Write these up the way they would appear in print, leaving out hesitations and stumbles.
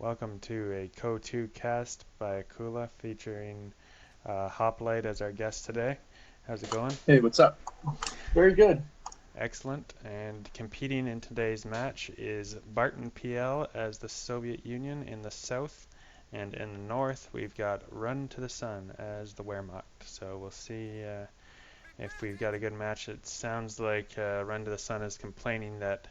Welcome to a CoH2 cast by Akula featuring Hoplite as our guest today. How's it going? Hey, what's up? Very good. Excellent. And competing in today's match is BartonPL as the Soviet Union in the south, and in the north we've got Run to the Sun as the Wehrmacht. So we'll see if we've got a good match. It sounds like Run to the Sun is complaining that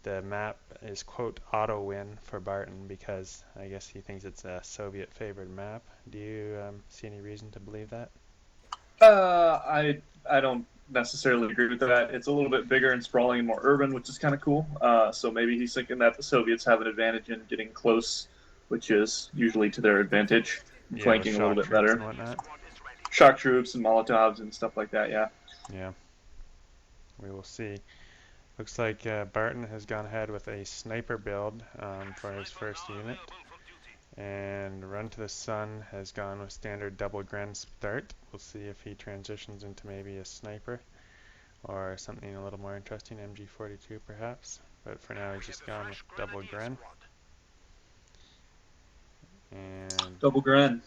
the map is quote auto win for Barton because I guess he thinks it's a Soviet favored map. Do you see any reason to believe that? I don't necessarily agree with that. It's a little bit bigger and sprawling and more urban, which is kind of cool. So maybe he's thinking that the Soviets have an advantage in getting close, which is usually to their advantage, and Yeah, with flanking a little shock bit troops better. and whatnot. Shock troops and Molotovs and stuff like that. Yeah. Yeah, we will see. Looks like Barton has gone ahead with a sniper build for his first unit, and Run to the Sun has gone with standard double Gren start. We'll see if he transitions into maybe a sniper or something a little more interesting, MG42 perhaps. But for now, he's just gone with double Gren. And Double Gren.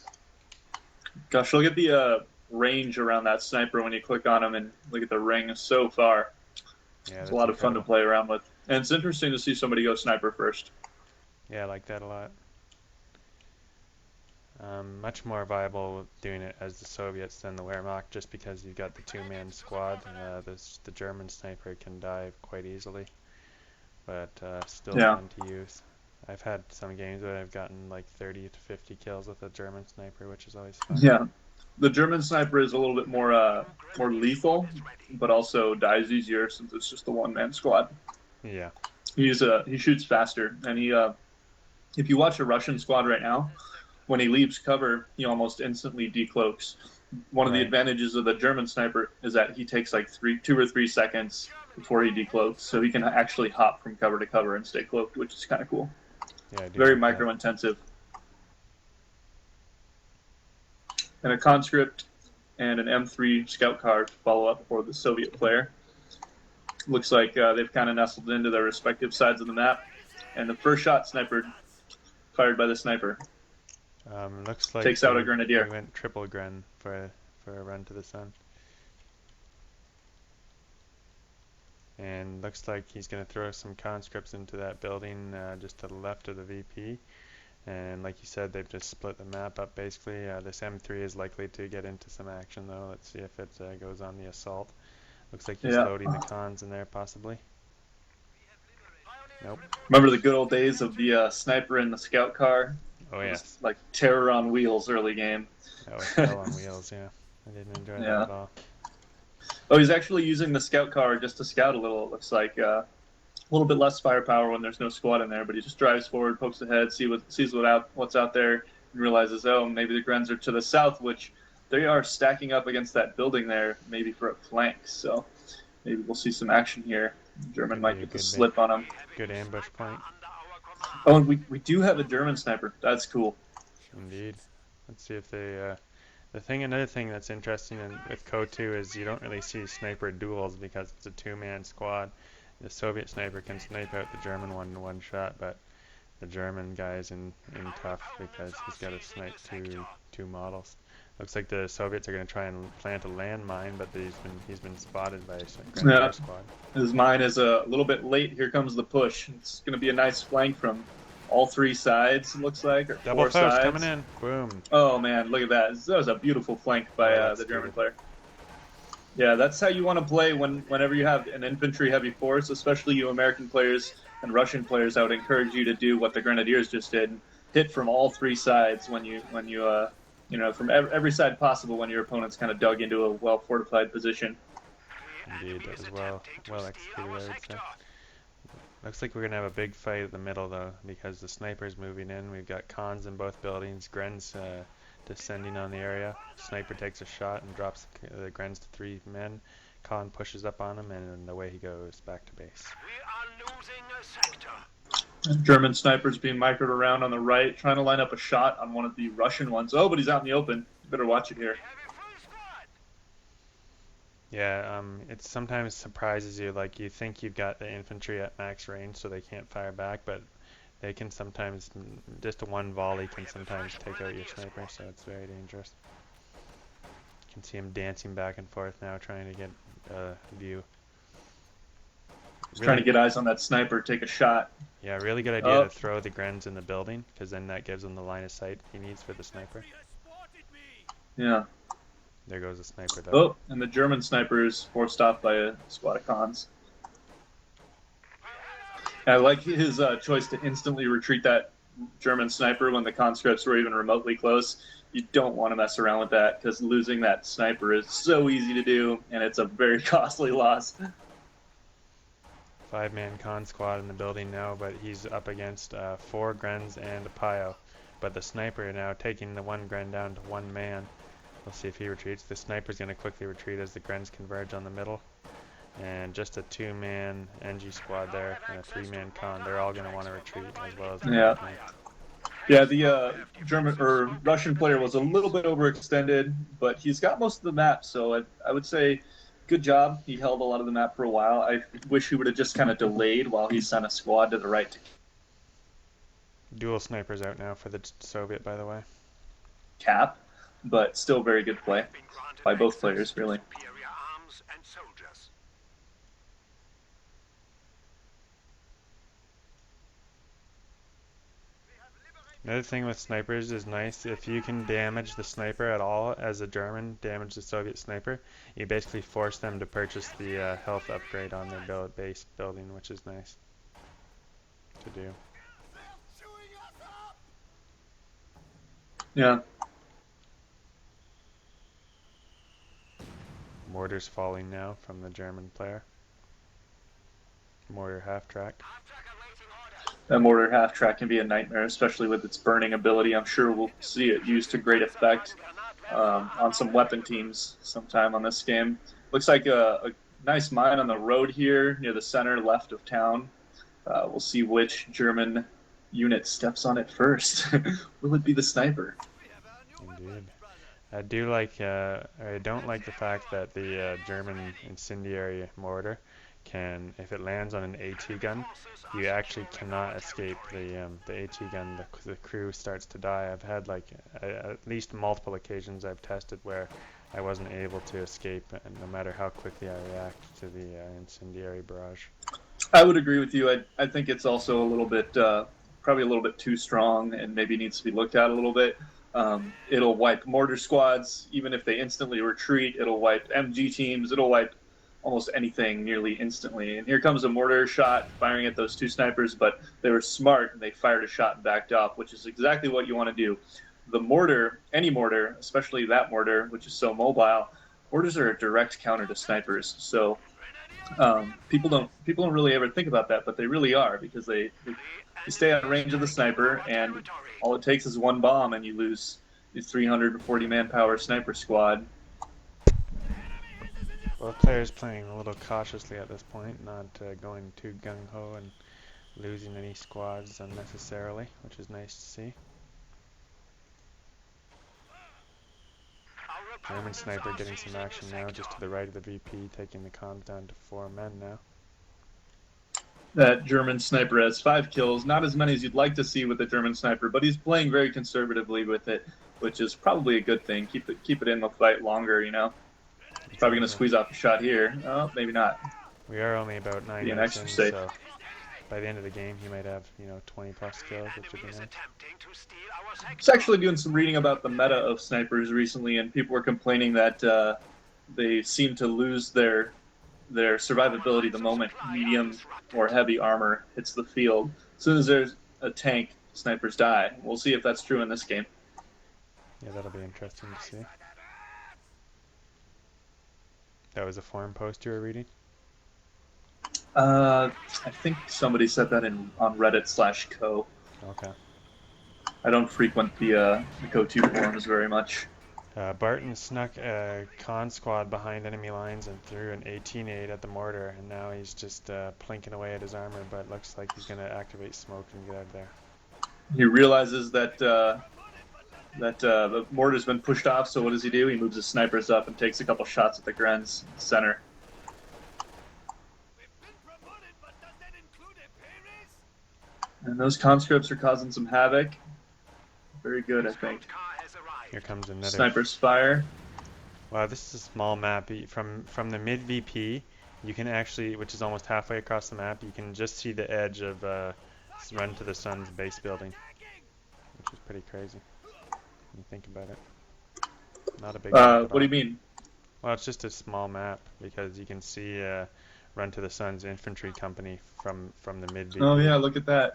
Gosh, look at the range around that sniper when you click on him and look at the ring so far. yeah, It's a that's lot of fun to incredible. play around with, and it's interesting to see somebody go sniper first. Yeah, I like that a lot. Much more viable doing it as the Soviets than the Wehrmacht, just because you've got the two-man squad. The German sniper can dive quite easily, but still Yeah. fun to use. I've had some games where I've gotten like 30 to 50 kills with a German sniper, which is always fun. Yeah. The German sniper is a little bit more lethal, but also dies easier since it's just a one man squad. Yeah, He shoots faster, and he if you watch a Russian squad right now, when he leaves cover, he almost instantly decloaks. One of the right. advantages of the German sniper is that he takes like 2 or 3 seconds before he decloaks, so he can actually hop from cover to cover and stay cloaked, which is kind of cool. Yeah, I do Very like that. micro intensive. And a conscript and an M3 scout car to follow up for the Soviet player. Looks like they've kind of nestled into their respective sides of the map. And the first shot sniper fired by the sniper Looks like takes out a he grenadier. went triple Gren for a Run to the Sun, and looks like he's going to throw some conscripts into that building just to the left of the VP. And like you said, they've just split the map up basically. This M3 is likely to get into some action though. Let's see if it goes on the assault. Looks like he's Yeah. loading the cons in there possibly. Nope. Remember the good old days of the sniper in the scout car? Oh It was yes. like terror on wheels early game. That was hell on wheels, yeah. I didn't enjoy that Yeah. at all. Oh, he's actually using the scout car just to scout a little. It looks like a little bit less firepower when there's no squad in there, but he just drives forward, pokes ahead, sees what's out there, and realizes, oh, maybe the Grens are to the south, which they are stacking up against that building there, maybe for a flank. So maybe we'll see some action here. German Could might be a get the good slip on him. good ambush point. Oh, and we do have a German sniper. That's cool. Indeed. Let's see if they another thing that's interesting with CoH2 is you don't really see sniper duels because it's a two-man squad. The Soviet sniper can snipe out the German one in one shot, but the German guy's in tough because he's got to snipe two models. Looks like the Soviets are going to try and plant a landmine, but he's been spotted by a Yeah, Grenadier squad. his mine is a little bit late. Here comes the push. It's going to be a nice flank from all three sides, it looks like, or Double four Faust coming sides. in. Boom. Oh, man, look at that. That was a beautiful flank by Well the German executed. player. Yeah, that's how you want to play whenever you have an infantry heavy force, especially you American players and Russian players. I would encourage you to do what the Grenadiers just did: hit from all three sides when you from every side possible when your opponent's kind of dug into a well fortified position. Indeed, that was well executed, I would say. Looks like we're gonna have a big fight at the middle though, because the sniper's moving in. We've got cons in both buildings. Gren's descending on the area. Sniper takes a shot and drops the Gren's to 3 men. Con pushes up on him, and away he goes back to base. German snipers being microed around on the right, trying to line up a shot on one of the Russian ones. Oh, but he's out in the open. You better watch it here. Yeah, it sometimes surprises you. Like you think you've got the infantry at max range, so they can't fire back, but They can sometimes, just one volley can sometimes take out your sniper, so it's very dangerous. You can see him dancing back and forth now, trying to get a view. Just trying to get eyes on that sniper, take a shot. Yeah, really good idea to throw the Grens in the building, because then that gives him the line of sight he needs for the sniper. Yeah. There goes the sniper, though. Oh, and the German sniper is forced off by a squad of cons. I like his choice to instantly retreat that German sniper when the conscripts were even remotely close. You don't want to mess around with that, because losing that sniper is so easy to do, and it's a very costly loss. 5-man con squad in the building now, but he's up against 4 Grens and a Pio. But the sniper now taking the 1 Gren down to 1 man. We'll see if he retreats. The sniper's going to quickly retreat as the Grens converge on the middle. And just a 2-man NG squad there and a 3-man con. They're all going to want to retreat as well as the Yeah. Yeah, the German or Russian player was a little bit overextended, but he's got most of the map, so I would say good job. He held a lot of the map for a while. I wish he would have just kind of delayed while he sent a squad to the right. Dual snipers out now for the Soviet, by the way. Cap, but still very good play by both players, really. Another thing with snipers is nice, if you can damage the sniper at all as a German damage the Soviet sniper, you basically force them to purchase the health upgrade on their base building, which is nice to do. Yeah. Mortars falling now from the German player. Mortar half track. That mortar half track can be a nightmare, especially with its burning ability. I'm sure we'll see it used to great effect on some weapon teams sometime on this game. Looks like a nice mine on the road here near the center left of town. We'll see which German unit steps on it first. Will it be the sniper? Indeed. I don't like the fact that the German incendiary mortar can, if it lands on an AT gun, you actually cannot escape the AT gun. The crew starts to die. I've had at least multiple occasions I've tested where I wasn't able to escape, no matter how quickly I react to the incendiary barrage. I would agree with you. I think it's also a little bit, probably a little bit too strong, and maybe needs to be looked at a little bit. It'll wipe mortar squads, even if they instantly retreat. It'll wipe MG teams. It'll wipe almost anything nearly instantly. And here comes a mortar shot firing at those 2 snipers, but they were smart and they fired a shot and backed off, which is exactly what you want to do. The mortar, any mortar, especially that mortar, which is so mobile, mortars are a direct counter to snipers. So people don't really ever think about that, but they really are, because they stay out of range of the sniper, and all it takes is 1 bomb and you lose the 340 manpower sniper squad. Well, players playing a little cautiously at this point, not going too gung-ho and losing any squads unnecessarily, which is nice to see. German sniper getting some action now, just to the right of the VP, taking the cons down to 4 men now. That German sniper has 5 kills, not as many as you'd like to see with the German sniper, but he's playing very conservatively with it, which is probably a good thing. Keep it in the fight longer, you know. He's probably going to squeeze off a shot here. Oh, maybe not. We are only about 9 minutes in, so by the end of the game he might have 20 plus kills, which would be nice. I was actually doing some reading about the meta of snipers recently, and people were complaining that they seem to lose their survivability the moment medium or heavy armor hits the field. As soon as there's a tank, snipers die. We'll see if that's true in this game. Yeah, that'll be interesting to see. That was a forum post you were reading? I think somebody said that on Reddit/Co. Okay. I don't frequent the CoH2 forums very much. Barton snuck a con squad behind enemy lines and threw an 18-8 at the mortar, and now he's just plinking away at his armor, but looks like he's going to activate smoke and get out of there. He realizes that the mortar's been pushed off, so what does he do? He moves his snipers up and takes a couple shots at the Gren's center. And those conscripts are causing some havoc. Very good, I think. Here comes another. Sniper's fire. Wow, this is a small map. From the mid VP, you can actually, which is almost halfway across the map, you can just see the edge of Run to the Sun's base building, which is pretty crazy when you think about it. Not a big map at What do all. you mean? Well, it's just a small map because you can see Run to the Sun's infantry company from the mid Oh VP. yeah, look at that.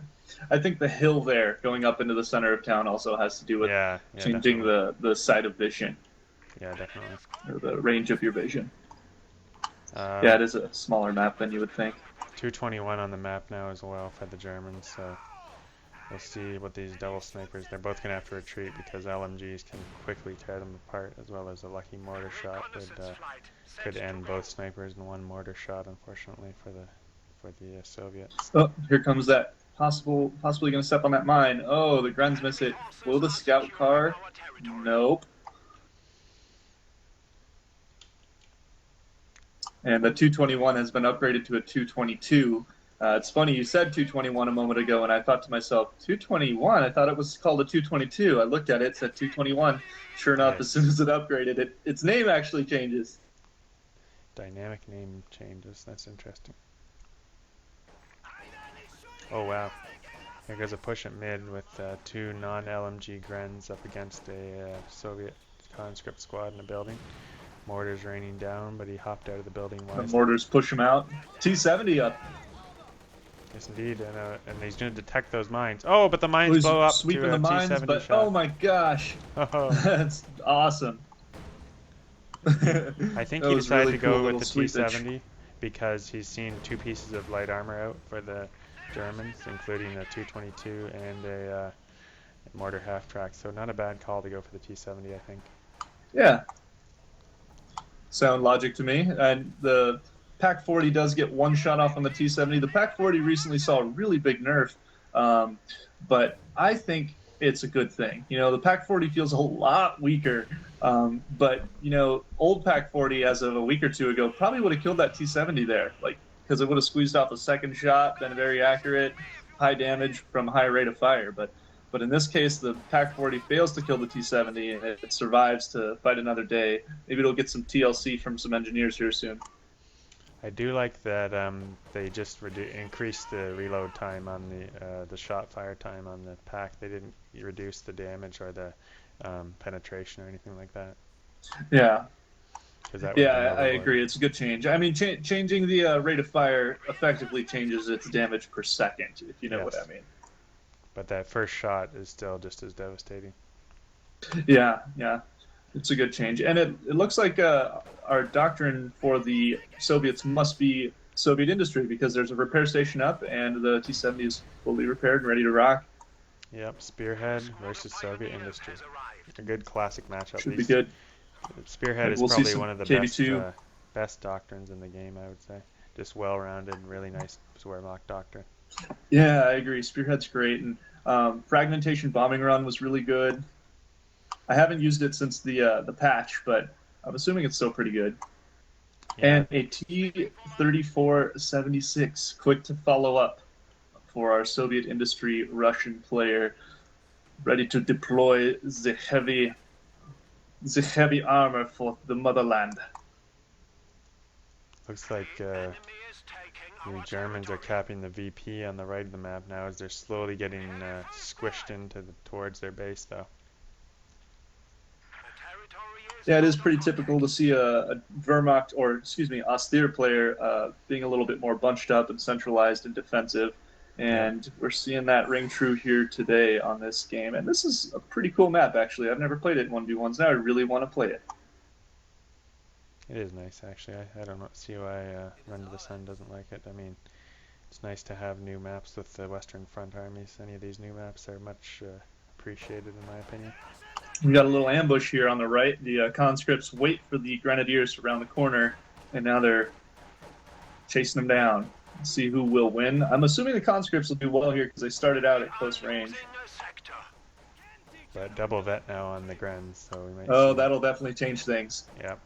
I think the hill there going up into the center of town also has to do with Yeah, changing definitely. the side of vision Yeah, definitely. or the range of your vision. Yeah, Um, it is a smaller map than you would think. 221 on the map now as well for the Germans, so we'll see what these double snipers, they're both going to have to retreat because LMGs can quickly tear them apart, as well as a lucky mortar shot could end both snipers in one mortar shot, unfortunately, for the Soviets. Oh, here comes that possibly going to step on that mine. Oh, the Grens miss it. Will the scout car? Nope. And the 221 has been upgraded to a 222. It's funny, you said 221 a moment ago, and I thought to myself, 221? I thought it was called a 222. I looked at it, it said 221. Sure enough, as soon Nice. as it upgraded, its name actually changes. Dynamic name changes, that's interesting. Oh wow. Here goes a push at mid with two non-LMG Grens up against a Soviet conscript squad in a building. Mortars raining down, but he hopped out of the building The wisely. mortars push him out. T-70 up. Yes, indeed, and he's going to detect those mines. Oh, but the Oh, mines he's blow up sweeping to the a mines, T-70 but oh shot. my gosh. Oh, That's awesome. I think That he was decided really to cool go with little the sweepage. T-70 because he's seen two pieces of light armor out for the Germans, including a 222 and a mortar half-track. So not a bad call to go for the T-70, I think. Yeah, sound logic to me. And the Pac 40 does get one shot off on the T-70. The Pac 40 recently saw a really big nerf, um, but I think it's a good thing. You know, the Pac 40 feels a lot weaker, but you know, old Pac 40 as of a week or two ago probably would have killed that T-70 there, like because it would have squeezed off a second shot, been very accurate, high damage from high rate of fire, but in this case, the Pac 40 fails to kill the T 70 and it survives to fight another day. Maybe it'll get some TLC from some engineers here soon. I do like that they just increased the reload time on the shot fire time on the pack. They didn't reduce the damage or the penetration or anything like that Yeah, because that would yeah, have been I overboard. agree. It's a good change. I mean, changing the rate of fire effectively changes its damage per second, if you know what I Yes, mean. but that first shot is still just as devastating. Yeah, yeah, it's a good change. And it looks like our doctrine for the Soviets must be Soviet industry because there's a repair station up and the T 70 is fully repaired and ready to rock. Yep, Spearhead versus Soviet Industry. A good classic matchup. Should be good. Spearhead Maybe is we'll see probably some one of the KV2. best doctrines in the game, I would say. Just well-rounded, really nice Wehrmacht doctrine. Yeah, I agree. Spearhead's great, and fragmentation bombing run was really good. I haven't used it since the patch, but I'm assuming it's still pretty good. Yeah, And a T-34-76, quick to follow up for our Soviet industry Russian player, ready to deploy the heavy armor for the motherland. looks like the Germans are capping the VP on the right of the map now as they're slowly getting squished towards their base, though. Yeah, it is pretty typical to see a Wehrmacht or excuse me, austere player being a little bit more bunched up and centralized and defensive. Yep, And we're seeing that ring true here today on this game. And this is a pretty cool map, actually. I've never played it in 1v1s. Now I really want to play it. it is nice, actually. I don't see why Run to the Sun doesn't like it. I mean, it's nice to have new maps with the Western Front armies. Any of these new maps are much appreciated, in my opinion. We got a little ambush here on the right. The conscripts wait for the grenadiers around the corner, and now they're chasing them down. Let's see who will win. I'm assuming the conscripts will do well here because they started out at close range. But double vet now on the Grens, so we might Oh, see. that'll definitely change things. Yep.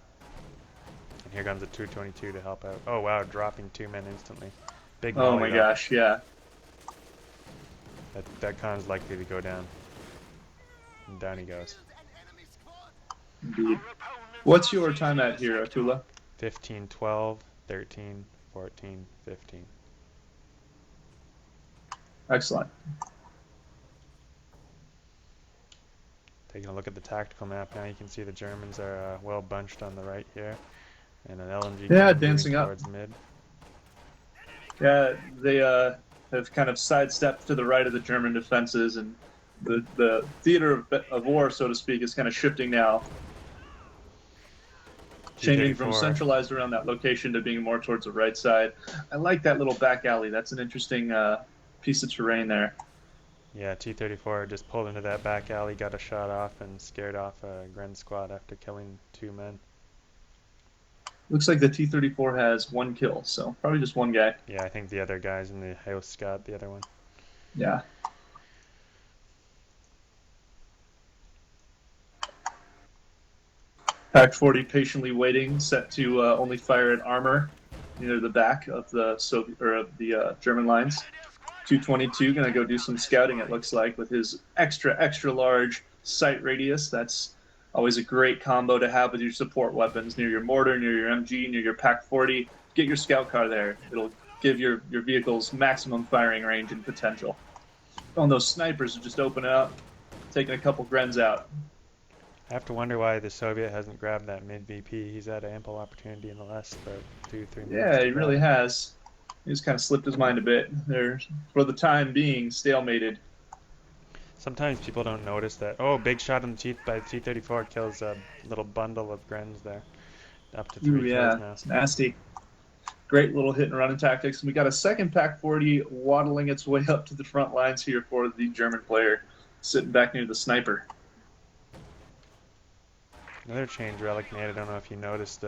And here comes a 222 to help out. Oh wow, dropping two men instantly. Big Oh volley my though. gosh, yeah. That Khan's likely to go down. And down he goes. Indeed. What's your time at here, Atula? 15, 12, 13, 14, 15. Excellent. Taking a look at the tactical map now, you can see the Germans are well bunched on the right here, and an LMG dancing up towards mid. Yeah, they have kind of sidestepped to the right of the German defenses, and the theater of war, so to speak, is kind of shifting now, changing from centralized around that location to being more towards the right side. I like that little back alley. That's an interesting piece of terrain there. Yeah, T-34 just pulled into that back alley, got a shot off, and scared off a Gren squad after killing 2 men. Looks like the T-34 has 1 kill, so probably just 1 guy. Yeah, I think the other guys in the house got the other one. Yeah. Pack 40 patiently waiting, set to only fire at armor near the back of the German lines. 222 going to go do some scouting, it looks like, with his extra large sight radius. That's always a great combo to have with your support weapons near your mortar, near your MG, near your Pack 40. Get your scout car there. It'll give your vehicles maximum firing range and potential. Oh, and those snipers are just opening up, taking a couple Grens out. I have to wonder why the Soviet hasn't grabbed that mid VP. He's had ample opportunity in the last 2-3 minutes. Yeah, he really has. He's kind of slipped his mind a bit. They're, for the time being, stalemated. Sometimes people don't notice that. Oh, big shot on the by the T-34 kills a little bundle of Grens there. Up to 3 kills now. It's nasty. Great little hit and running tactics. And we got a second Pack 40 waddling its way up to the front lines here for the German player, sitting back near the sniper. Another change, Relic made, I don't know if you noticed,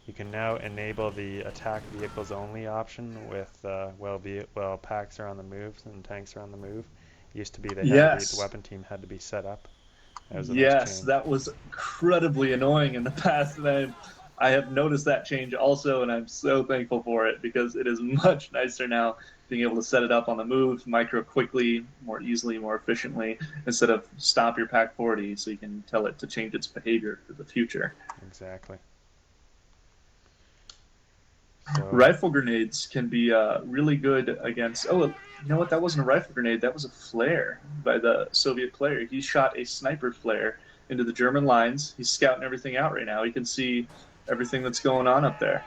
you can now enable the attack vehicles only option with while packs are on the move and tanks are on the move. It used to be that the weapon team had to be set up. That was incredibly annoying in the past, and I have noticed that change also, and I'm so thankful for it because it is much nicer now being able to set it up on the move, micro quickly, more easily, more efficiently, instead of stop your Pack 40 so you can tell it to change its behavior for the future. Exactly. So, rifle grenades can be really good against... Oh, you know what? That wasn't a rifle grenade. That was a flare by the Soviet player. He shot a sniper flare into the German lines. He's scouting everything out right now. He can see everything that's going on up there.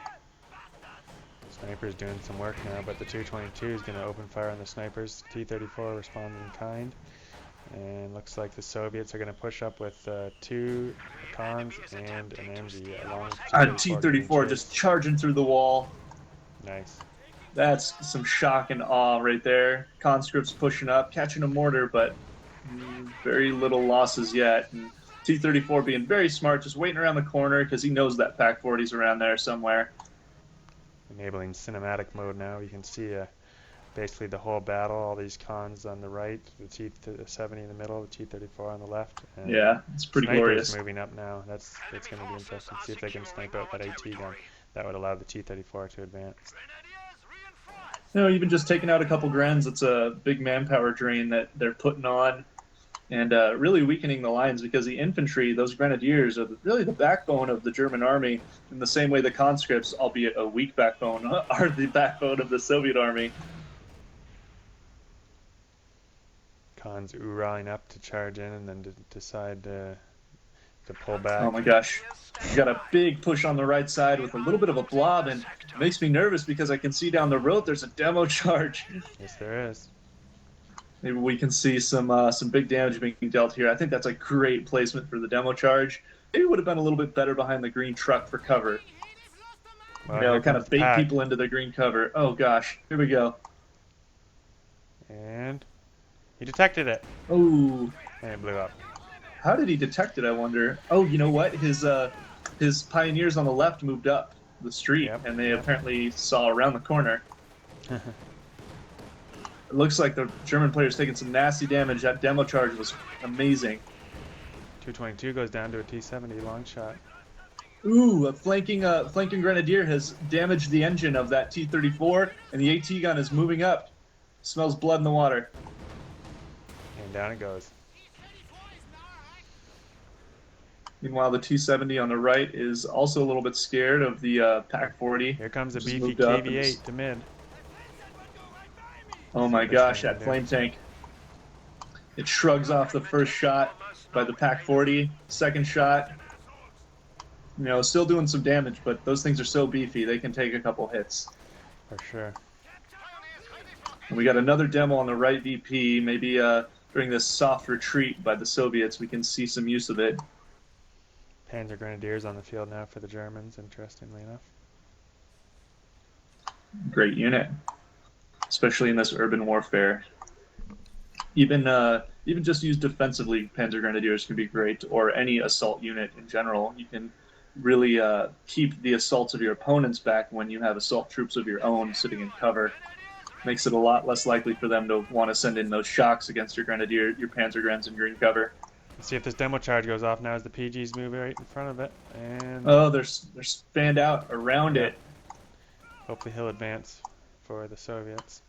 Sniper's doing some work now, but the 222 is going to open fire on the snipers. T-34 responds in kind. And looks like the Soviets are going to push up with 2 Khans and an MG along with T-34 just charging through the wall. Nice. That's some shock and awe right there. Conscripts pushing up, catching a mortar, but very little losses yet. And T-34 being very smart, just waiting around the corner because he knows that Pack 40's around there somewhere. Enabling cinematic mode now. You can see basically the whole battle, all these Khans on the right, the T-70 in the middle, the T-34 on the left. And yeah, it's pretty glorious. Moving up now. That's going to be interesting to see if they can snipe out that AT gun. That would allow the T-34 to advance. You know, even just taking out a couple Grens, it's a big manpower drain that they're putting on and really weakening the lines because the infantry, those grenadiers, are really the backbone of the German army in the same way the conscripts, albeit a weak backbone, are the backbone of the Soviet army. Khans oorahing up to charge in and then to decide to pull back. Oh my gosh. You got a big push on the right side with a little bit of a blob, and it makes me nervous because I can see down the road there's a demo charge. Yes, there is. Maybe we can see some big damage being dealt here. I think that's a great placement for the demo charge. Maybe it would have been a little bit better behind the green truck for cover. Well, kind of bait people into the green cover. Oh gosh, here we go. And he detected it. Oh. And it blew up. How did he detect it, I wonder? Oh, you know what? His pioneers on the left moved up the street, and they apparently saw around the corner. It looks like the German player's taking some nasty damage. That demo charge was amazing. 222 goes down to a T-70 long shot. Ooh, a flanking grenadier has damaged the engine of that T-34, and the AT gun is moving up. Smells blood in the water. down it goes. Meanwhile, the T-70 on the right is also a little bit scared of the Pac-40, Here comes a which has beefy moved up and KV-8 just, to mid. oh See my what this gosh, thing can that do. flame tank. It shrugs off the first shot by the Pac-40. Second shot, still doing some damage, but those things are so beefy they can take a couple hits. For sure. And we got another demo on the right VP. Maybe during this soft retreat by the Soviets, we can see some use of it. Panzer Grenadiers on the field now for the Germans, interestingly enough. Great unit, especially in this urban warfare. Even just used defensively, Panzer Grenadiers can be great, or any assault unit in general. You can really keep the assaults of your opponents back when you have assault troops of your own sitting in cover. Makes it a lot less likely for them to want to send in those shocks against your Panzer Grens in green cover. Let's see if this demo charge goes off now as the PGs move right in front of it. And Oh, they're spanned out around yeah, it. hopefully he'll advance for the Soviets.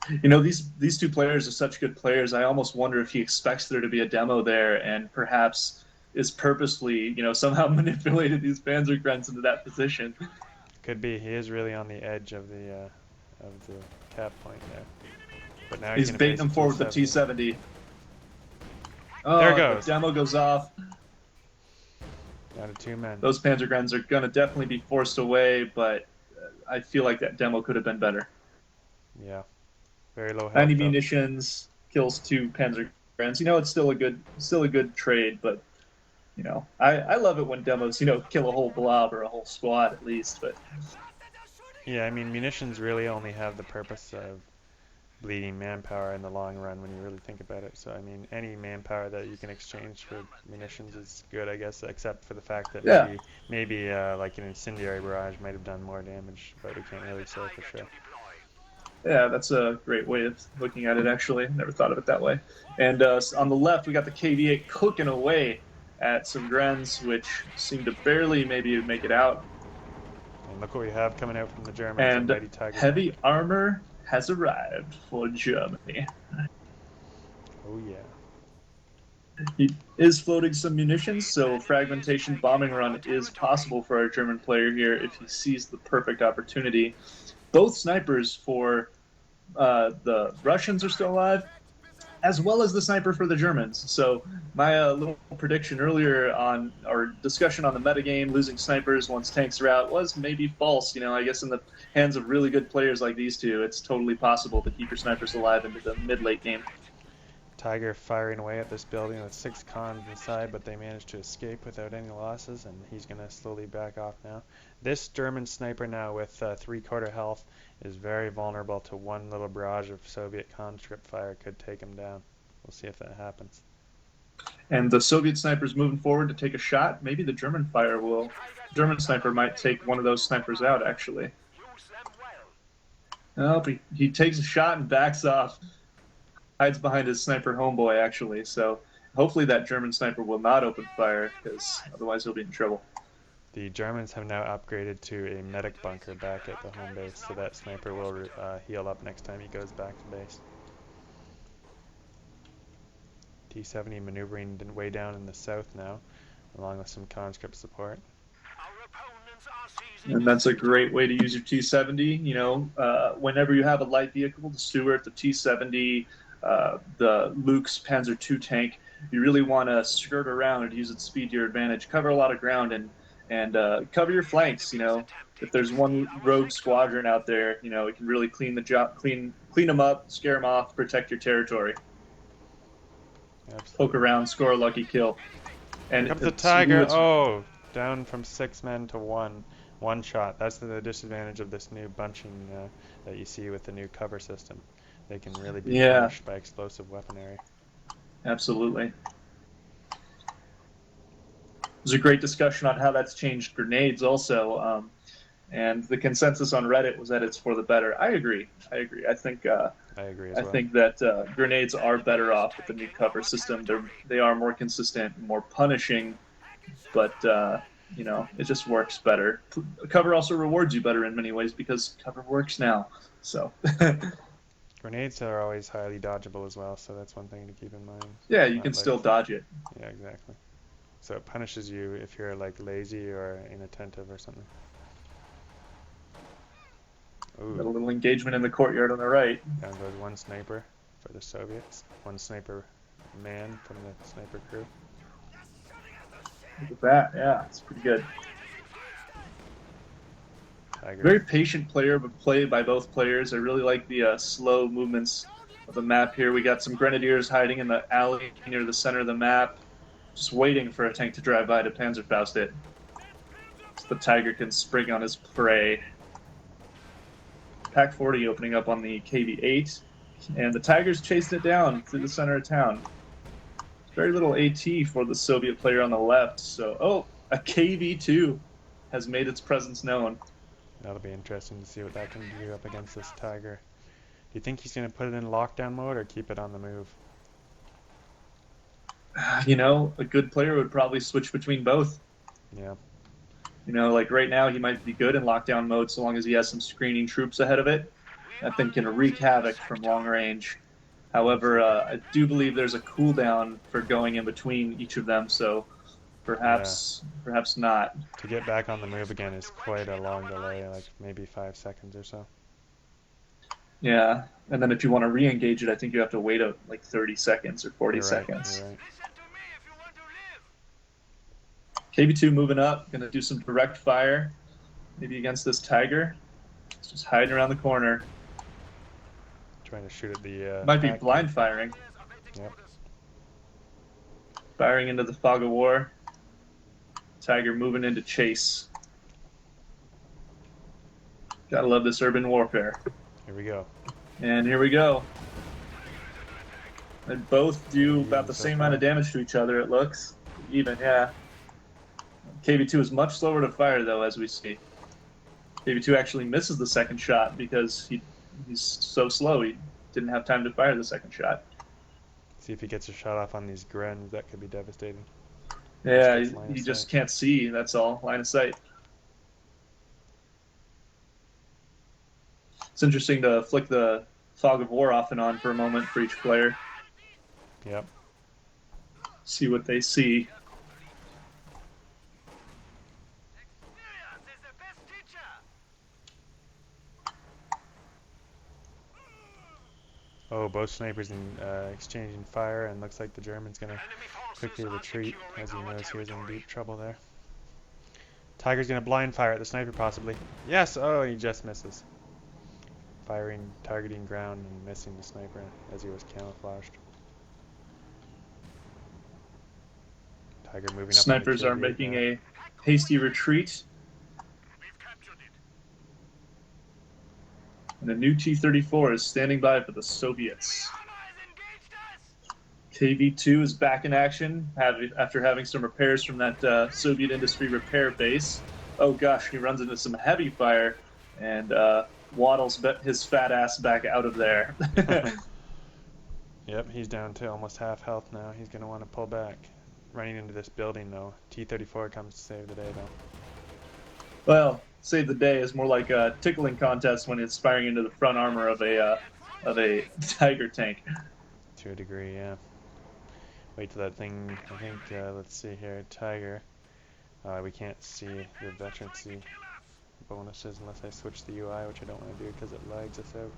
These two players are such good players. I almost wonder if he expects there to be a demo there and perhaps is purposely, somehow manipulated these Panzer Grens into that position. Could be. He is really on the edge of the cap point there. But now he's He's going to baiting face him a forward with the T-70. T-70. There it Oh, the goes. demo goes off. Down to 2 men. Those Panzer Grens are going to definitely be forced away, but I feel like that demo could have been better. Yeah. Very low health 90 though. munitions, kills 2 Panzer Grens. It's still a good trade, but I love it when demos, kill a whole blob or a whole squad at least. But Yeah, I mean, munitions really only have the purpose of bleeding manpower in the long run when you really think about it. So, I mean, any manpower that you can exchange for munitions is good, I guess, except for the fact that yeah, maybe like an incendiary barrage might have done more damage, but we can't really say for sure. yeah, that's a great way of looking at it. Actually, never thought of it that way. And on the left, we got the KV-8 cooking away at some Grens, which seem to barely maybe make it out. And look what we have coming out from the Germans, a And mighty Tiger heavy tank. armor has arrived for Germany. Oh yeah. He is floating some munitions, so fragmentation bombing run is possible for our German player here if he sees the perfect opportunity. Both snipers for the Russians are still alive, as well as the sniper for the Germans. So my little prediction earlier on our discussion on the metagame, losing snipers once tanks are out, was maybe false. I guess in the hands of really good players like these two, it's totally possible to keep your snipers alive into the mid-late game. Tiger firing away at this building with 6 cons inside, but they managed to escape without any losses, and he's going to slowly back off now. This German sniper now with 3/4 health is very vulnerable to one little barrage of Soviet conscript fire. Could take him down. We'll see if that happens. And the Soviet sniper's moving forward to take a shot. Maybe the German sniper might take one of those snipers out, actually. Nope, he takes a shot and backs off. Hides behind his sniper homeboy, actually. So hopefully that German sniper will not open fire, because otherwise he'll be in trouble. The Germans have now upgraded to a medic bunker back at the home base, so that sniper will heal up next time he goes back to base. T-70 maneuvering way down in the south now, along with some conscript support. And that's a great way to use your T-70. Whenever you have a light vehicle, the Stuart, the T-70, the Luke's Panzer II tank, you really want to skirt around and use its speed to your advantage. Cover a lot of ground and cover your flanks. If there's one rogue squadron out there, it can really clean them up, scare them off, protect your territory. Absolutely. Poke around, score a lucky kill. And Here comes the Tiger. Oh, down from 6 men to 1. One shot. That's the disadvantage of this new bunching that you see with the new cover system. They can really be punished by explosive weaponry. Absolutely. There's a great discussion on how that's changed grenades also. And the consensus on Reddit was that it's for the better. I agree. I think I agree as well. I think that grenades are better off with the new cover system. They are more consistent, more punishing, but it just works better. Cover also rewards you better in many ways because cover works now. So Grenades are always highly dodgeable as well, so that's one thing to keep in mind. Yeah, you Not can like, still dodge it. yeah, exactly. So it punishes you if you're like lazy or inattentive or something. Got a Ooh, little engagement in the courtyard on the right. down goes one sniper for the Soviets. One sniper man from the sniper crew. Look at that. Yeah, it's pretty good. Tiger. Very patient player, but played by both players. I really like the slow movements of the map here. We got some grenadiers hiding in the alley near the center of the map, just waiting for a tank to drive by to Panzerfaust it. So the Tiger can spring on his prey. Pack 40 opening up on the KV-8, and the Tiger's chasing it down through the center of town. Very little AT for the Soviet player on the left. So, oh, a KV-2 has made its presence known. That'll be interesting to see what that can do up against this Tiger. Do you think he's going to put it in lockdown mode or keep it on the move? You know, a good player would probably switch between both. Yeah. You know, like right now, he might be good in lockdown mode so long as he has some screening troops ahead of it. That thing can wreak havoc from long range. However, I do believe there's a cooldown for going in between each of them, so perhaps not. To get back on the move again is quite a long delay, like maybe 5 seconds or so. Yeah, and then if you want to re-engage it, I think you have to wait like 30 seconds or 40 You're right, seconds. you're right. KV2 moving up, going to do some direct fire, maybe against this Tiger. It's just hiding around the corner. Trying to shoot at the Might be pack. blind firing. Yep. Firing into the fog of war. Tiger moving into chase. Gotta love this urban warfare. Here we go. And here we go. They both do about the so same far. amount of damage to each other, it looks. Even, yeah. KV2 is much slower to fire, though, as we see. KV2 actually misses the second shot because he's so slow, he didn't have time to fire the second shot. See if he gets a shot off on these Grens. That could be devastating. Yeah, Just gets line of he just sight. can't see, that's all. Line of sight. It's interesting to flick the fog of war off and on for a moment for each player. Yep. See what they see. Oh, both snipers exchanging fire, and looks like the German's gonna quickly retreat as he knows he was in deep trouble there. Tiger's gonna blind fire at the sniper possibly. Yes! Oh, he just misses. Firing, targeting ground, and missing the sniper as he was camouflaged. Tiger moving up. Snipers are making a hasty retreat. And a new T-34 is standing by for the Soviets. KV-2 is back in action after having some repairs from that Soviet industry repair base. Oh gosh, he runs into some heavy fire and waddles his fat ass back out of there. Yep, he's down to almost half health now. He's going to want to pull back. Running into this building though. T-34 comes to save the day though. Well, save the day is more like a tickling contest when it's firing into the front armor of a Tiger tank. To a degree, yeah. Wait till that thing, I think, let's see here, Tiger. We can't see the veterancy bonuses unless I switch the UI, which I don't want to do because it lags us out.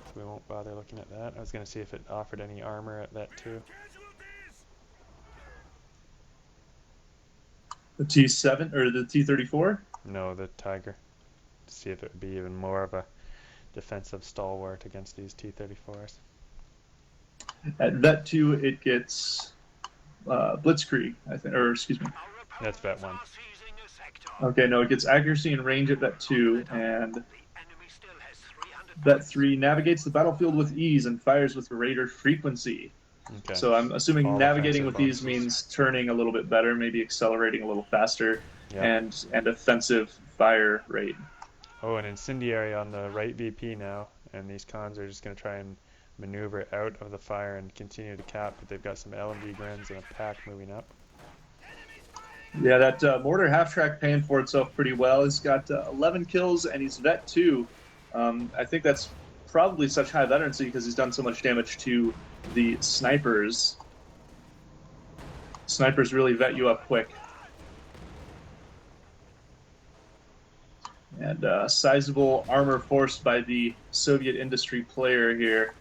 So we won't bother looking at that. I was going to see if it offered any armor at that too. The T7 or the T-34? No, the Tiger. To see if it would be even more of a defensive stalwart against these T-34s. At Vet 2, it gets Blitzkrieg, I think, or excuse me. That's Vet 1. Okay, no, it gets accuracy and range at Vet 2, and Vet 3 navigates the battlefield with ease and fires with greater frequency. Okay. So I'm assuming All navigating offensive with ease bonuses. means turning a little bit better, maybe accelerating a little faster, Yep. and offensive fire rate. Oh, an incendiary on the right VP now, and these cons are just going to try and maneuver out of the fire and continue to cap, but they've got some LMG Grens and a pack moving up. Yeah, that mortar half-track paying for itself pretty well. He's got 11 kills, and he's Vet 2. I think that's probably such high veterancy because he's done so much damage to the snipers. Snipers really vet you up quick. And sizable armor forced by the Soviet industry player here,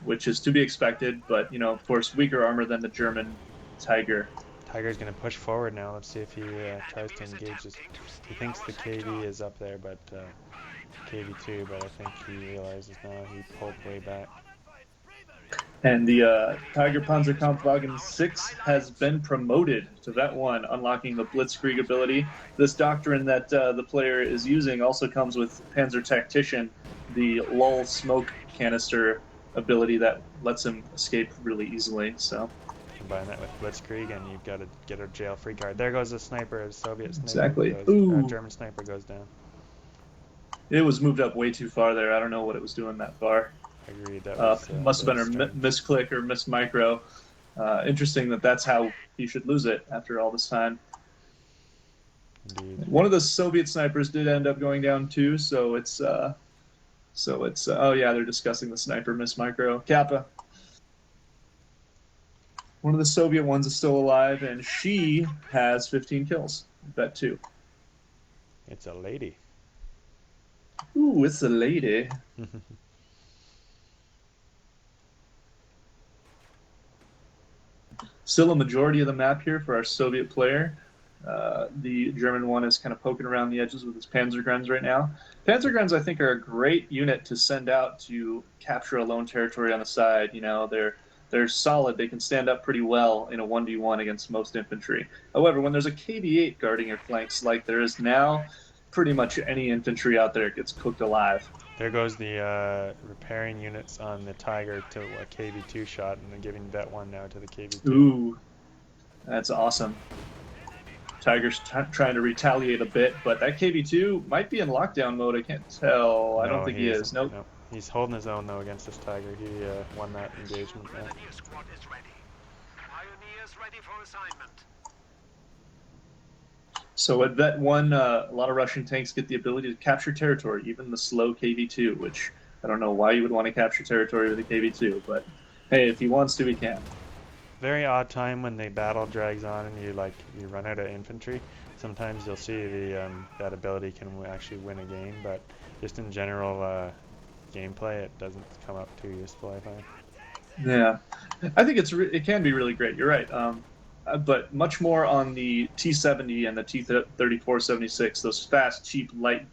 which is to be expected, but, of course, weaker armor than the German Tiger. Tiger's going to push forward now. Let's see if he tries to engage this. He thinks the KV is up there, but KV2, but I think he realizes now he pulled way back. And the Tiger Panzerkampfwagen 6 has been promoted to Vet 1, unlocking the Blitzkrieg ability. This doctrine that the player is using also comes with Panzer Tactician, the lull smoke canister ability that lets him escape really easily. So combine that with Blitzkrieg, and you've got to get a jail-free card. There goes the sniper, a Soviet sniper. Exactly. German sniper goes down. It was moved up way too far there. I don't know what it was doing that far. Agreed. That was, must have been a misclick or mismicro. Interesting that's how he should lose it after all this time. Indeed. One of the Soviet snipers did end up going down too, so it's oh yeah, they're discussing the sniper mismicro. Kappa. One of the Soviet ones is still alive, and she has 15 kills. Bet 2. It's a lady. Ooh, it's a lady. Still a majority of the map here for our Soviet player. The German one is kind of poking around the edges with his Panzergrens right now. Panzergrens, I think, are a great unit to send out to capture a lone territory on the side. They're solid. They can stand up pretty well in a 1v1 against most infantry. However, when there's a KV-8 guarding your flanks like there is now, pretty much any infantry out there gets cooked alive. There goes the repairing units on the Tiger to a KV2 shot, and then giving Vet 1 now to the KV2. Ooh, that's awesome. Tiger's trying to retaliate a bit, but that KV2 might be in lockdown mode. I can't tell. No, I don't think he is. Nope. No. He's holding his own, though, against this Tiger. He won that engagement. So at Vet 1, a lot of Russian tanks get the ability to capture territory, even the slow KV2, which I don't know why you would want to capture territory with a KV2, but hey, if he wants to, he can. Very odd time when the battle drags on and you run out of infantry. Sometimes you'll see that ability can actually win a game, but just in general gameplay, it doesn't come up too useful, I find. Yeah, I think it can be really great. You're right. But much more on the T-70 and the T-34-76, those fast, cheap, light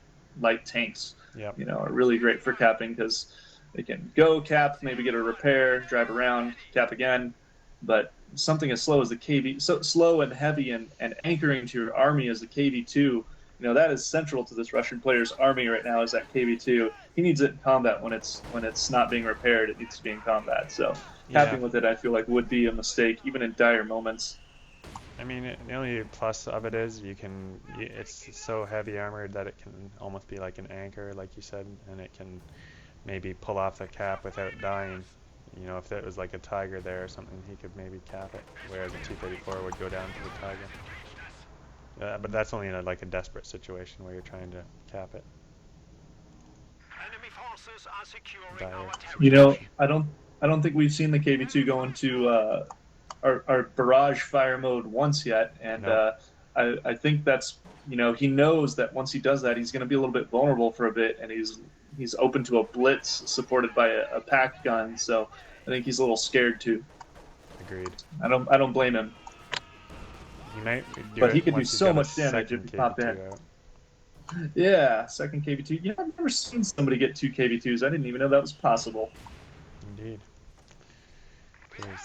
tanks. Yep. Are really great for capping because they can go cap, maybe get a repair, drive around, cap again. But something as slow as the KV, so slow and heavy and anchoring to your army as the KV2, that is central to this Russian player's army right now. Is that KV2? He needs it in combat when it's not being repaired. It needs to be in combat. So capping with it, I feel like, would be a mistake, even in dire moments. I mean, the only plus of it is it's so heavy armored that it can almost be like an anchor, like you said, and it can maybe pull off the cap without dying. If it was like a Tiger there or something, he could maybe cap it, whereas a T-34 would go down to the Tiger. But that's only in a desperate situation where you're trying to cap it. Enemy forces are securing our territory. I don't think we've seen the KV2 go into our barrage fire mode once yet, and No. I think that's he knows that once he does that, he's going to be a little bit vulnerable for a bit, and he's open to a blitz supported by a pack gun. So I think he's a little scared too. Agreed. I don't blame him. He might But he could do so much damage if he popped in. Yeah, second KV2. I've never seen somebody get 2 KV2s. I didn't even know that was possible. Indeed.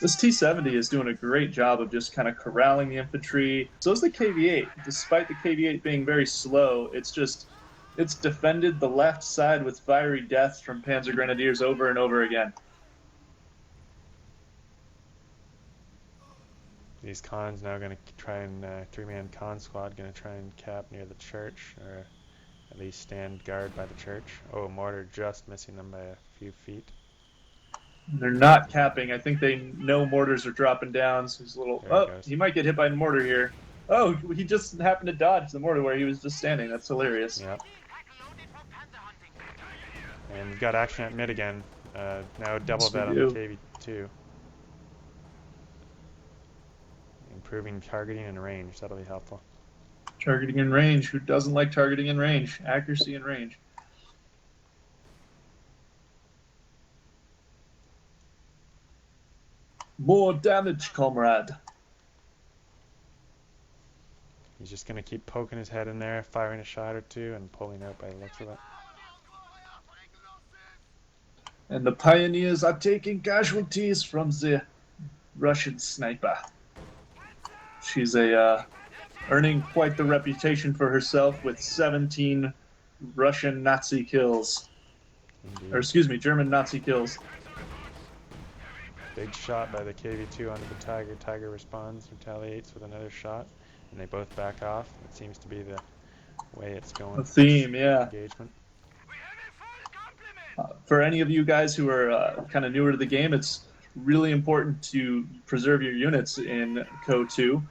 This T-70 is doing a great job of just kind of corralling the infantry. So is the KV-8. Despite the KV-8 being very slow, it's defended the left side with fiery death from Panzer Grenadiers over and over again. These cons now going to try and, 3-man con squad going to try and cap near the church, or at least stand guard by the church. Oh, mortar just missing them by a few feet. They're not capping. I think they know mortars are dropping down, so he's a little... He might get hit by a mortar here. Oh, he just happened to dodge the mortar where he was just standing. That's hilarious. Yep. And we've got action at mid again. Now double Yes, we vet on the do. KV2. Improving targeting and range. That'll be helpful. Targeting in range. Who doesn't like targeting in range? Accuracy and range. More damage, comrade. He's just going to keep poking his head in there, firing a shot or two, and pulling out by the looks of it. And the pioneers are taking casualties from the Russian sniper. She's earning quite the reputation for herself with 17 Russian Nazi kills. Indeed. Or excuse me, German Nazi kills. Big shot by the KV2 onto the Tiger. Tiger responds, retaliates with another shot, and they both back off. It seems to be the way it's going. A theme, yeah. Engagement. For any of you guys who are kind of newer to the game, it's really important to preserve your units in CoH2.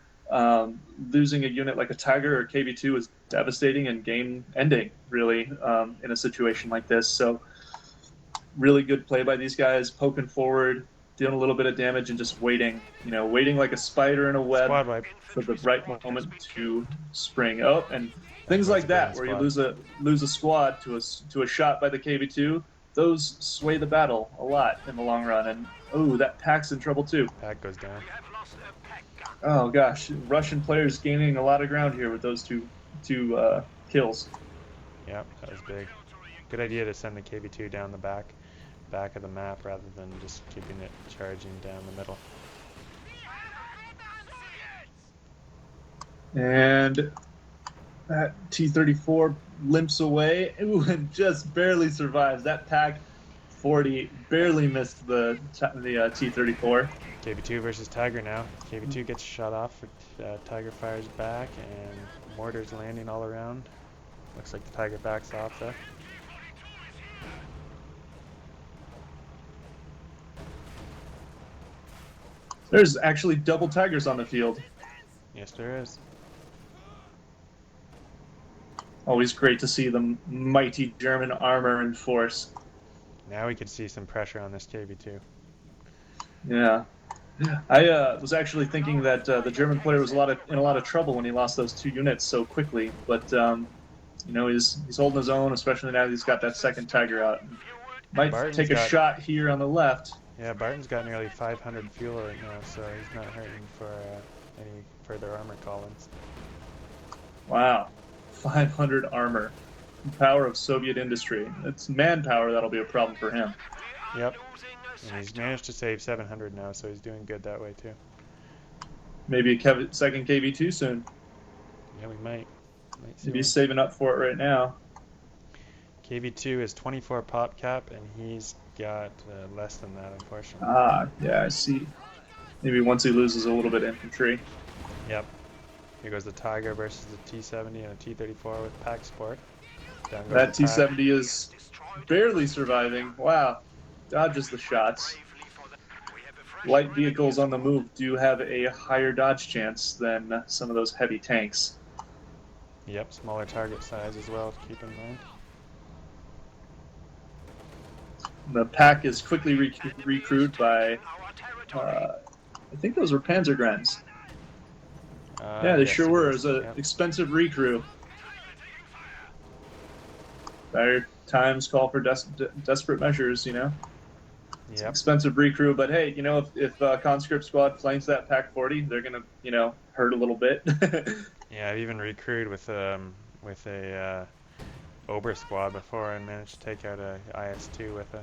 Losing a unit like a Tiger or KV2 is devastating and game-ending, really, in a situation like this. So really good play by these guys, poking forward, dealing a little bit of damage, and just waiting. Waiting like a spider in a web Squad wipe. for the right moment to spring. Oh, and things like that, where you lose a squad to a shot by the KV2. Those sway the battle a lot in the long run. And oh, that pack's in trouble too. Pack goes down. Oh gosh, Russian players gaining a lot of ground here with those two kills. Yep, that was big. Good idea to send the KV2 down the back of the map rather than just keeping it charging down the middle. And that T-34 limps away. Ooh, and just barely survives. That pack 40 barely missed the T-34. KV2 versus Tiger now. KV2 gets shot off. Tiger fires back, and mortars landing all around. Looks like the Tiger backs off though. There's actually double Tigers on the field. Yes, there is. Always great to see the mighty German armor in force. Now we could see some pressure on this KV2. Yeah. I was actually thinking that the German player was in a lot of trouble when he lost those two units so quickly, but he's holding his own, especially now that he's got that second Tiger out. Might take a shot here on the left. Yeah, Barton's got nearly 500 fuel right now, so he's not hurting for any further armor call-ins. Wow, 500 armor. Power of Soviet industry. It's manpower that'll be a problem for him. Yep. And he's managed to save 700 now, so he's doing good that way too. Maybe a second KV2 soon. Yeah, we might. Maybe he's saving up for it right now. KV2 is 24 pop cap, and he's got less than that, unfortunately. Ah, yeah, I see. Maybe once he loses a little bit of infantry. Yep. Here goes the Tiger versus the T-70 and a T-34 with pack support. That T-70 is barely surviving. Wow. Dodges the shots. Light vehicles on the move do have a higher dodge chance than some of those heavy tanks. Yep, smaller target size as well to keep in mind. The pack is quickly recruited by, I think those were Panzergrens. Yeah, they sure were. It was an expensive recruit. Dire times call for desperate measures, Yep. Expensive recruit, but hey, if conscript squad flanks that pack 40, they're gonna, hurt a little bit. Yeah, I've even recruited with a Ober squad before and managed to take out a IS-2 with a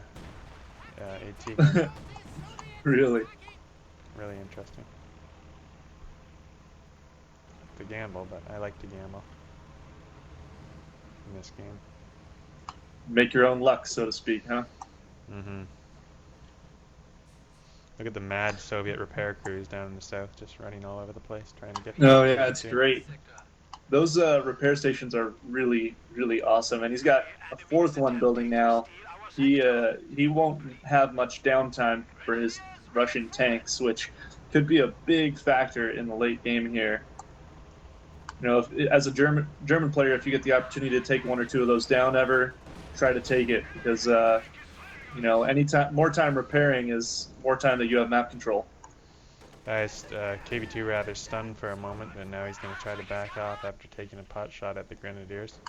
AT gun. Really? Really interesting. The gamble, but I like to gamble in this game. Make your own luck, so to speak, huh? Mm-hmm. Look at the mad Soviet repair crews down in the south, just running all over the place, trying to get. Oh yeah, it's great. Those repair stations are really, really awesome, and he's got a fourth one building now. He won't have much downtime for his Russian tanks, which could be a big factor in the late game here. As a German player, if you get the opportunity to take one or two of those down ever, try to take it because you know, more time repairing is more time that you have map control. KV2 rather stunned for a moment, and now he's going to try to back off after taking a pot shot at the Grenadiers.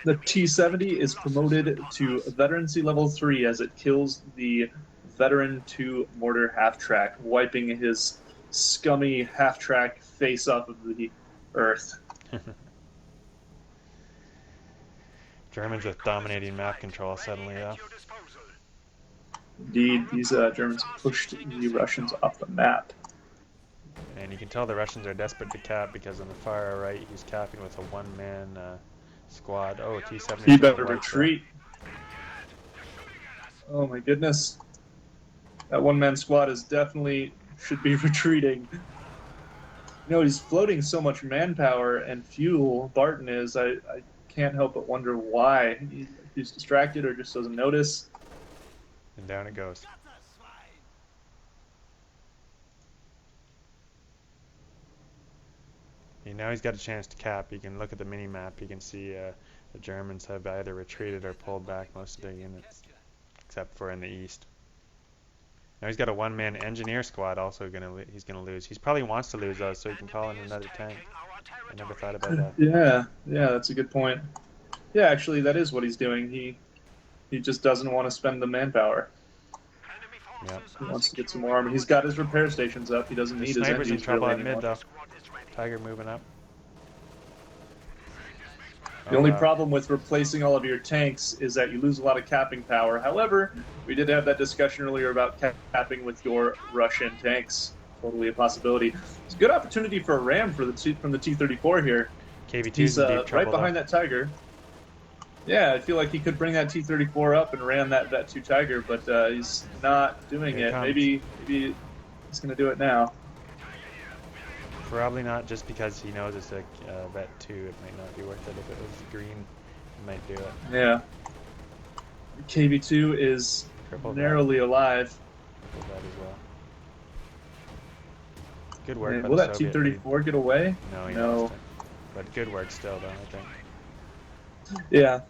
The T-70 is promoted to Veterancy Level 3 as it kills the Veteran 2 mortar half-track, wiping his scummy half-track face off of the earth. Germans with dominating map control suddenly, though. Indeed, these Germans pushed the Russians off the map. And you can tell the Russians are desperate to cap because on the far right he's capping with a one-man squad. Oh, T-70. He better retreat. Oh my goodness. That one-man squad is definitely should be retreating. You know, he's floating so much manpower and fuel, Barton is. I can't help but wonder why. He's distracted or just doesn't notice. And down it goes. Now he's got a chance to cap. You can look at the mini-map. You can see the Germans have either retreated or pulled back most of their units, except for in the east. Now he's got a one-man engineer squad also he's gonna lose. He probably wants to lose those so he can call in another tank. I never thought about that. Yeah, that's a good point. Yeah, actually, that is what he's doing. He just doesn't want to spend the manpower. Yep. He wants to get some more armor. He's got his repair stations up. He doesn't need his Sniper's in engines trouble really at mid, anymore. though. Tiger moving up. The only problem with replacing all of your tanks is that you lose a lot of capping power. However, we did have that discussion earlier about capping with your Russian tanks. Totally a possibility. It's a good opportunity for a ram from the T-34 here. KV2's He's in deep trouble, right behind that Tiger. Yeah, I feel like he could bring that T-34 up and ram that 2 Tiger, but he's not doing it. Maybe he's going to do it now. Probably not, just because he knows it's a vet 2. It might not be worth it. If it was green, he might do it. Yeah. KV2 is narrowly alive. Triple that as well. Good work. Will that T-34 get away? No, he lost it. But good work still, though, I think. Yeah.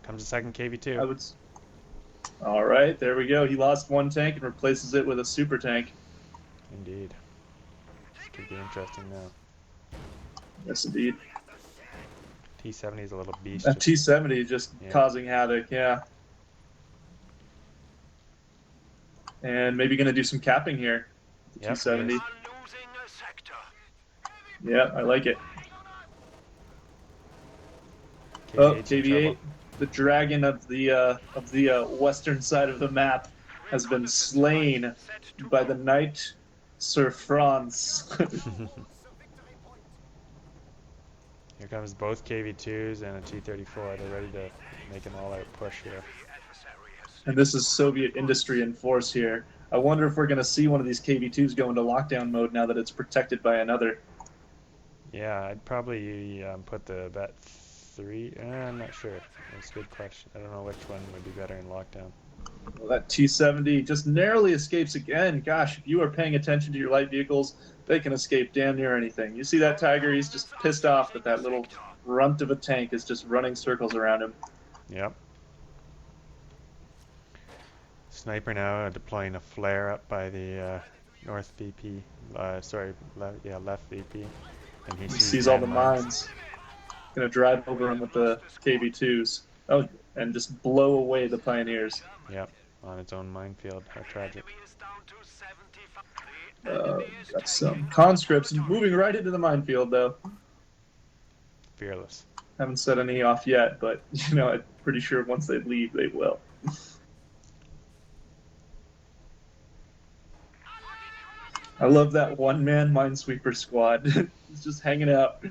Comes a second KV2. All right, there we go. He lost 1 tank and replaces it with a super tank. Indeed. This could be interesting now. Yes, indeed. T-70 is a little beast. That T-70 just causing havoc, yeah. And maybe going to do some capping here. The T-70. Yeah, I like it. Oh, KV8, the dragon of the western side of the map, has been slain by the knight Sir Franz. Here comes both KV2s and a T-34. They're ready to make an all-out push here. And this is Soviet industry in force here. I wonder if we're going to see one of these KV2s go into lockdown mode now that it's protected by another. Yeah, I'd probably put the Vet 3. I'm not sure. That's a good question. I don't know which one would be better in lockdown. Well, that T-70 just narrowly escapes again. Gosh, if you are paying attention to your light vehicles, they can escape damn near anything. You see that Tiger? He's just pissed off that little runt of a tank is just running circles around him. Yep. Sniper now deploying a flare up by the north VP. Left VP. And he sees all the mines. Gonna drive over him with the KV2s. Oh, and just blow away the Pioneers. Yep, on its own minefield. How tragic. Got some conscripts moving right into the minefield, though. Fearless. Haven't set any off yet, but you know, I'm pretty sure once they leave, they will. I love that one-man minesweeper squad. He's just hanging out.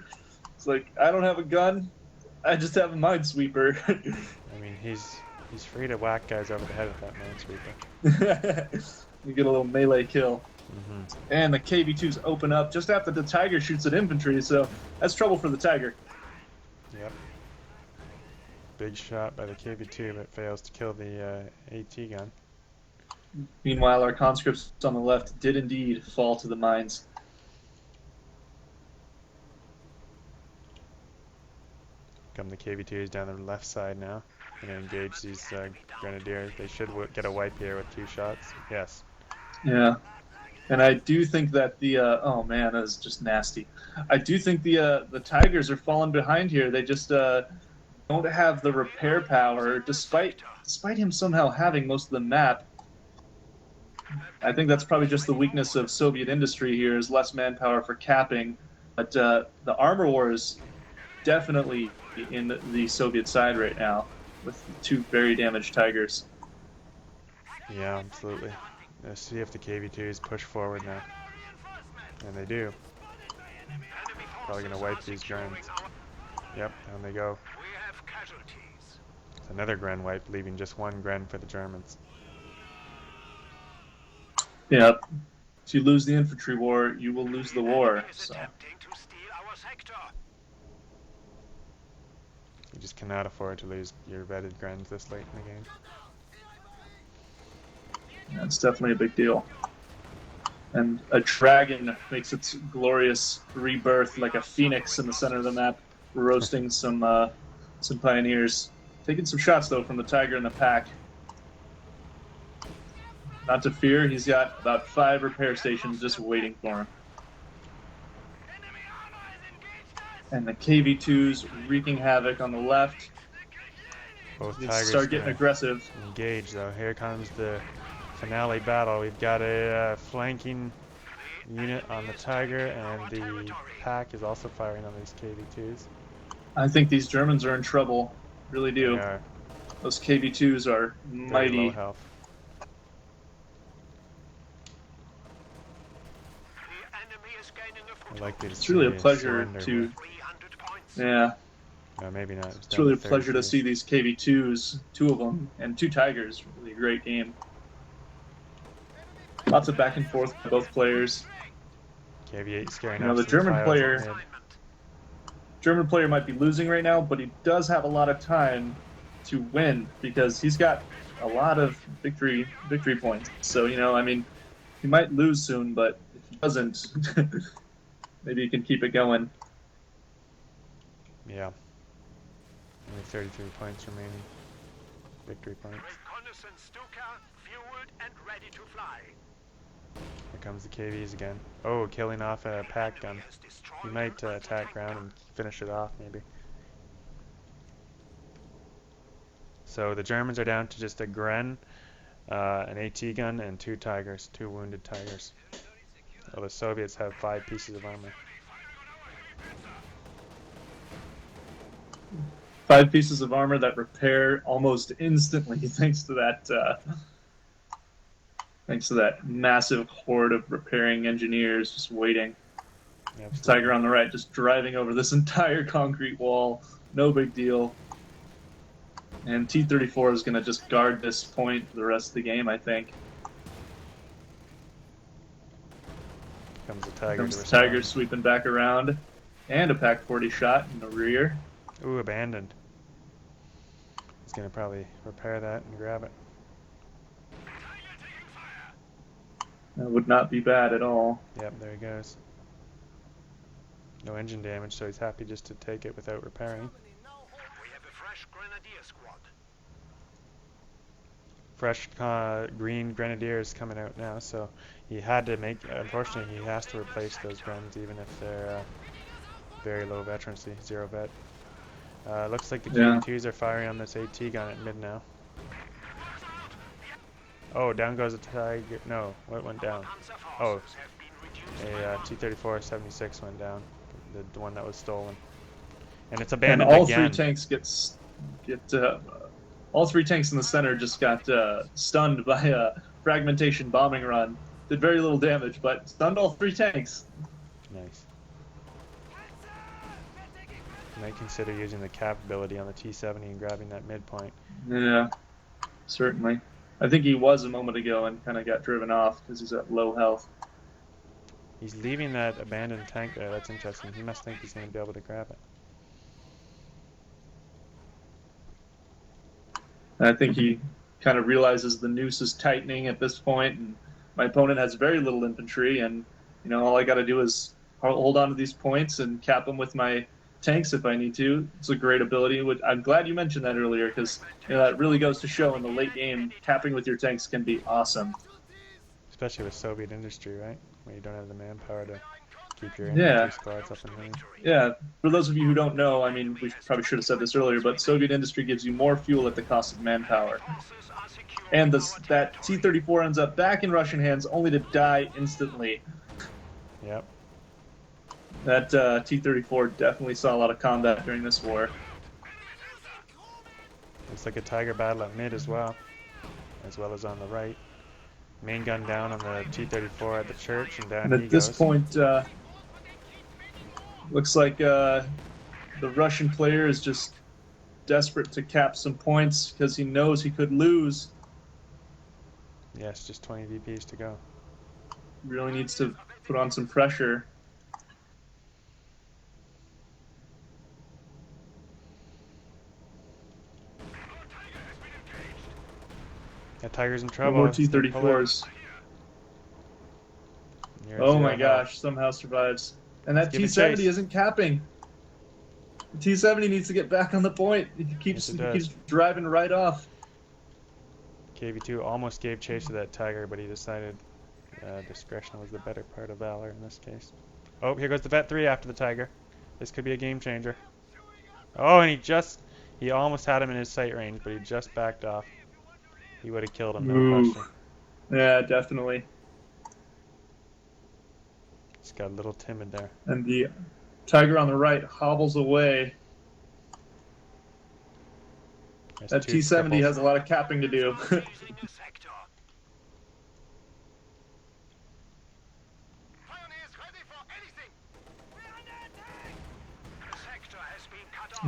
It's like, I don't have a gun. I just have a minesweeper. I mean, he's free to whack guys over the head with that minesweeper. You get a little melee kill. Mm-hmm. And the KV2s open up just after the Tiger shoots at infantry, so that's trouble for the Tiger. Yep. Big shot by the KV2, but fails to kill the AT gun. Meanwhile, our conscripts on the left did indeed fall to the mines. Come the KV2s down the left side now. Gonna engage these grenadiers. They should get a wipe here with 2 shots. Yes. Yeah. And I do think that the oh man, that is just nasty. I do think the Tigers are falling behind here. They just don't have the repair power, despite him somehow having most of the map. I think that's probably just the weakness of Soviet industry here, is less manpower for capping. But the armor war is definitely in the Soviet side right now, with 2 very damaged Tigers. Yeah, absolutely. Let's see if the KV2s push forward now. And they do. Probably gonna wipe these Grens. Yep, down they go. It's another Gren wipe, leaving just 1 Gren for the Germans. Yeah. If you lose the infantry war, you will lose the war. So. You just cannot afford to lose your vetted Grens this late in the game. Yeah, it's definitely a big deal. And a dragon makes its glorious rebirth like a phoenix in the center of the map, roasting some pioneers. Taking some shots, though, from the Tiger in the pack. Not to fear, he's got about 5 repair stations just waiting for him. And the KV2's wreaking havoc on the left. Both Tigers start getting aggressive. Engage, though. Here comes the finale battle. We've got a flanking unit on the Tiger, and the pack is also firing on these KV2s. I think these Germans are in trouble. Really do. They are. Those KV2s are mighty. Very low health. It's really a pleasure to. Yeah. No, maybe not. It's really a pleasure to see these KV2s, 2 of them, and 2 Tigers. Really a great game. Lots of back and forth by both players. KV8 scaring the German player might be losing right now, but he does have a lot of time to win because he's got a lot of victory points. So, I mean, he might lose soon, but if he doesn't, maybe he can keep it going. Yeah. Only 33 points remaining. Victory points. Here comes the KVs again. Oh, killing off a pack gun. He might attack ground and finish it off, maybe. So the Germans are down to just a Gren, an AT gun, and 2 Tigers, 2 wounded Tigers. Well, the Soviets have 5 pieces of armor. 5 pieces of armor that repair almost instantly, thanks to that massive horde of repairing engineers just waiting. Absolutely. Tiger on the right, just driving over this entire concrete wall. No big deal. And T-34 is going to just guard this point for the rest of the game, I think. Comes the Tiger. Comes the Tiger sweeping back around. And a Pak-40 shot in the rear. Ooh, abandoned. He's going to probably repair that and grab it. That would not be bad at all. Yep, there he goes. No engine damage, so he's happy just to take it without repairing. We have a fresh grenadier squad. Fresh green grenadiers coming out now, so he had to make, unfortunately he has to replace those Grens even if they're very low veterancy, 0 vet. Looks like the KV2s are firing on this AT gun at mid now. Oh, down goes a Tiger. No, what went down? Oh, a T-34-76 went down. The one that was stolen. And it's abandoned and all again. 3 tanks all 3 tanks in the center just got stunned by a fragmentation bombing run. Did very little damage, but stunned all 3 tanks. Nice. Might consider using the cap ability on the T-70 and grabbing that midpoint. Yeah, certainly. I think he was a moment ago and kind of got driven off because he's at low health. He's leaving that abandoned tank there. That's interesting. He must think he's going to be able to grab it. And I think he kind of realizes the noose is tightening at this point, and my opponent has very little infantry, and all I got to do is hold on to these points and cap them with my tanks if I need to. It's a great ability. I'm glad you mentioned that earlier because that really goes to show in the late game, capping with your tanks can be awesome. Especially with Soviet industry, right? Where you don't have the manpower to keep your infantry Yeah, squads up and running. yeah. For those of you who don't know, I mean, we probably should have said this earlier, but Soviet industry gives you more fuel at the cost of manpower. And that T-34 ends up back in Russian hands only to die instantly. Yep. That T-34 definitely saw a lot of combat during this war. Looks like a Tiger battle at mid as well as on the right. Main gun down on the T-34 at the church, and down And he at this goes. point, looks like the Russian player is just desperate to cap some points because he knows he could lose. Yes, just 20 VPs to go. Really needs to put on some pressure. That Tiger's in No trouble. more He's gonna pull it. T-34s. You're Oh zero my health. gosh, somehow survives. And that Give it T-70 chase. isn't capping. The T-70 needs to get back on the point. He keeps Yes, it does. driving right off. KV2 almost gave chase to that Tiger, but he decided discretion was the better part of valor in this case. Oh, here goes the Vet 3 after the Tiger. This could be a game changer. Oh, and he almost had him in his sight range, but he just backed off. He would have killed him, no Ooh. question. Yeah, definitely. Just got a little timid there. And the Tiger on the right hobbles away. There's That two T-70 cripples. has a lot of capping to do.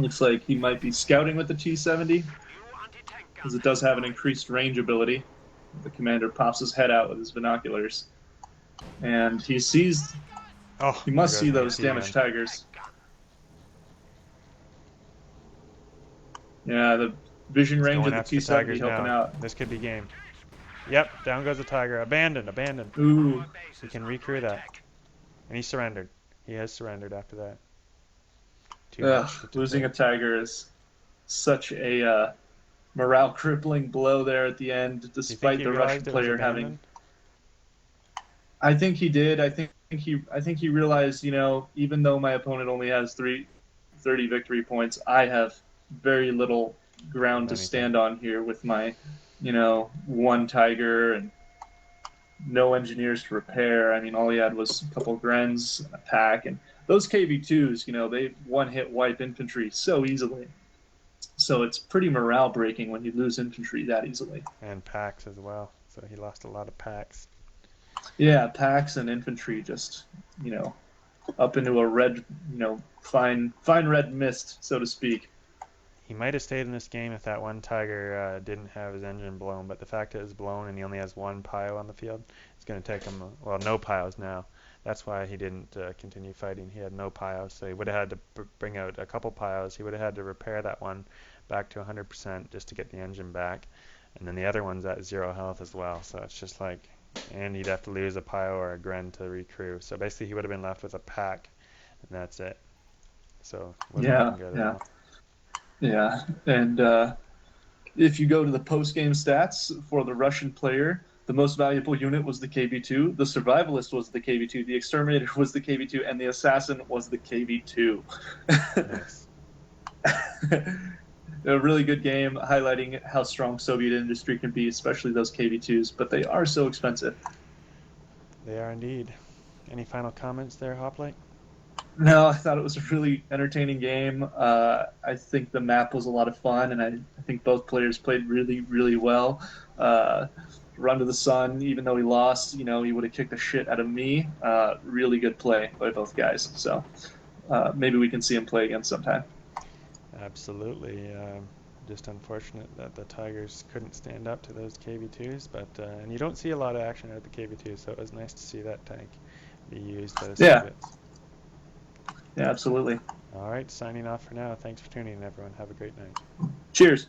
Looks like he might be scouting with the T-70, because it does have an increased range ability. The commander pops his head out with his binoculars, and he sees. Oh, He must there see goes an those AT damaged gun. Tigers. Yeah, the vision He's range going of the after the T-70 Tigers helping now. out. This could be game. Yep, down goes the Tiger. Abandoned. Ooh, He can recrew that. And he surrendered. He has surrendered after that. Too much to losing a take. Tiger is such a morale crippling blow there at the end, Do you think despite he the Russian realized it was player having. abandoned? I think he did. I think he realized, even though my opponent only has 30 victory points, I have very little ground to Anything. stand on here with my, one Tiger and no engineers to repair. I mean, all he had was a couple Grens, a pack, and those KV2s, they one-hit wipe infantry so easily. So it's pretty morale breaking when you lose infantry that easily. And packs as well. So he lost a lot of packs. Yeah, packs and infantry just, up into a red, fine red mist, so to speak. He might have stayed in this game if that one Tiger didn't have his engine blown, but the fact it was blown and he only has one PIO on the field, it's going to take him, no PIOs now. That's why he didn't continue fighting. He had no PIOs, so he would have had to bring out a couple PIOs. He would have had to repair that one back to 100% just to get the engine back. And then the other one's at 0 health as well, so it's just like, and he'd have to lose a PIO or a Gren to recrew. So basically he would have been left with a pack, and that's it. So it wasn't looking good at all. Yeah, and if you go to the post-game stats for the Russian player, the most valuable unit was the KV2, the survivalist was the KV2, the exterminator was the KV2, and the assassin was the KV2. Nice. A really good game, highlighting how strong Soviet industry can be, especially those KV2s, but they are so expensive. They are indeed. Any final comments there, Hoplite? No, I thought it was a really entertaining game. I think the map was a lot of fun, and I think both players played really, really well. Run to the Sun, even though he lost, he would have kicked the shit out of me. Really good play by both guys. So maybe we can see him play again sometime. Absolutely. Just unfortunate that the Tigers couldn't stand up to those KV2s, but and you don't see a lot of action out of the KV2s, so it was nice to see that tank be used by the Soviets. Yeah, absolutely. All right, signing off for now. Thanks for tuning in, everyone. Have a great night. Cheers.